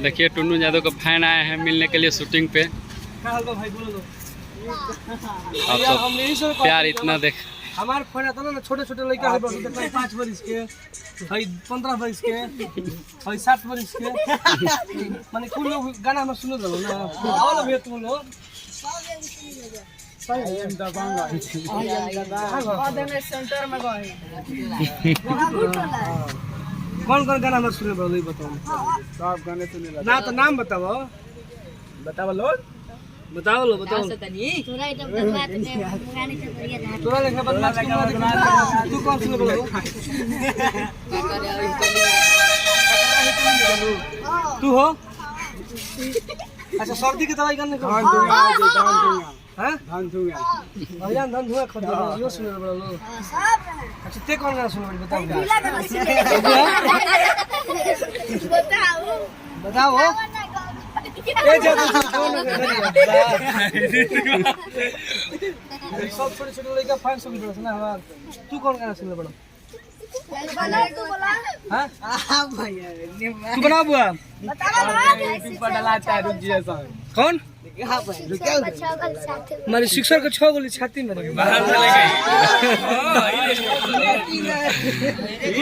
देखिए टुन्नू यादव का फैन आए हैं मिलने के लिए शूटिंग पे। भाई बोलो आप सब प्यार इतना देख। हमारे फोन आता ना छोटे छोटे लड़का है 5 वर्ष के, 15 वर्ष के, 7 वर्ष के, माने कुल लोग गाना हम सुन रहे ना। आओ भैया तुम लोग सेंटर में गए कौन कौन गाना हम सुने बोलो बताओ। सब गाने सुने ना तो नाम बताओ बताओ लो बताओ लो बताओ। तोरा लेखा बदमाश तू कौन सुने बोलो। तू हो अच्छा सर्दी की दवाई करने को हैं धान धुआ भैयान धान धुआ खद यो सुने बोलो। अच्छा ते कौन गाना सुने बताओ बताओ सब छोटे छोटे लड़का फैन सब ना हमार। तू कौन गाना सुनले बड़ा तू बना बुआ कौन हमारे शिक्षक का 6 गोली छाती में तू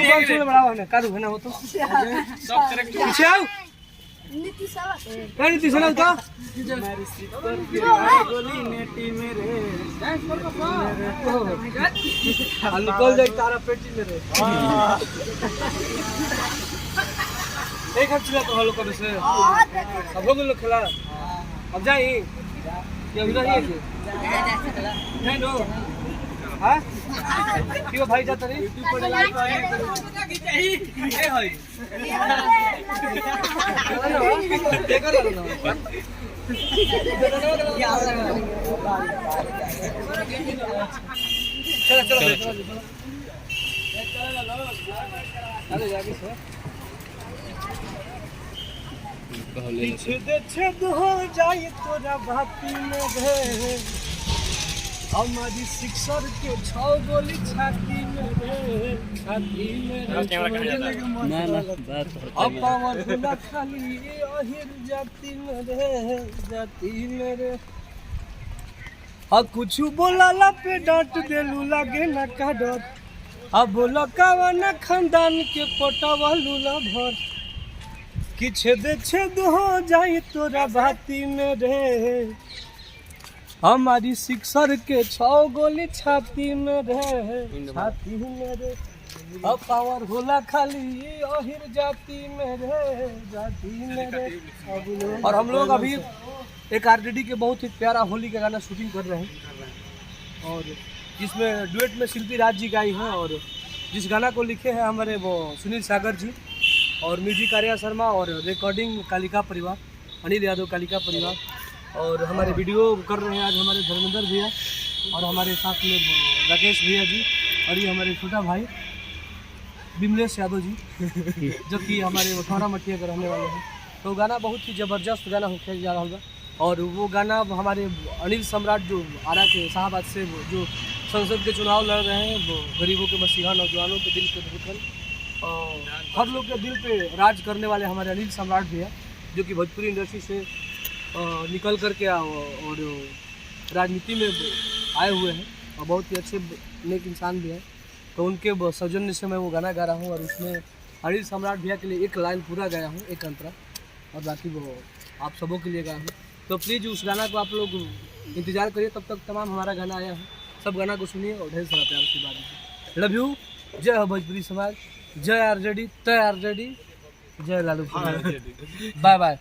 कौन सुनले बड़ा है कादू है ना हो तो पीछे आओ नीति सुनाओ तो निकल जाए तारा पेटी में रे एक हफ्ते तो हलो करे से अब हो गलो खेला अब जाई ये अभी नहीं है नहीं नो हां क्यों भाई जाता नहीं यूट्यूब पर लाइव आए ए होई देखो ना चलो चलो चलो जाके सो छेद हो जाए तोरा भाती में रे हमारी सिक्सर के 6 गोली छाती में रे छाती में ना अब पावर खुला खाली अहिर जाती में रे अब कुछ बोला पे डांट देलू लागे ना का डर अब बोला कावना खानदान के पटावा लूला भर कि छेद हो जाए तोरा भाती में रे हमारी सिक्सर के 6 गोली छाती में रे अब पावर होला खाली अहिर जाती में रे और हम लोग अभी एक आरजेडी के बहुत ही प्यारा होली का गाना शूटिंग कर रहे हैं और जिसमें डुएट में शिल्पी राज जी गाई हैं और जिस गाना को लिखे हैं हमारे वो सुनील सागर जी और म्यूजिक आर्या शर्मा और रिकॉर्डिंग कालिका परिवार अनिल यादव कालिका परिवार और हमारे वीडियो कर रहे हैं आज हमारे धर्मेंद्र भैया और हमारे साथ में राकेश भैया जी और ये हमारे छोटा भाई विमलेश यादव जी जो कि हमारे वठौरा मटिया के रहने वाले हैं। तो गाना बहुत ही ज़बरदस्त गाना होकर जा रहा है और वो गाना हमारे अनिल सम्राट जो आरा के शाहबाद से जो संसद के चुनाव लड़ रहे हैं वो गरीबों के मसीहा नौजवानों के दिल पे धड़कन हर लोग के दिल पे राज करने वाले हमारे अनिल सम्राट भैया जो कि भोजपुरी इंडस्ट्री से निकल करके और राजनीति में आए हुए हैं और बहुत ही अच्छे नेक इंसान भी हैं। तो उनके सौजन्य से मैं वो गाना गा रहा हूँ और उसमें अनिल सम्राट भैया के लिए एक लाइन पूरा गाया हूँ एक अंतरा और बाकी वो आप सबों के लिए गाया हूँ। तो प्लीज़ उस गाना को आप लोग इंतज़ार करिए तब तक तमाम हमारा गाना आया है सब गाना को सुनिए और ढेर सारा प्यार से बात। लव यू जय हो भोजपुरी समाज जय आरजेडी तय आरजेडी जय लालू बाय बाय।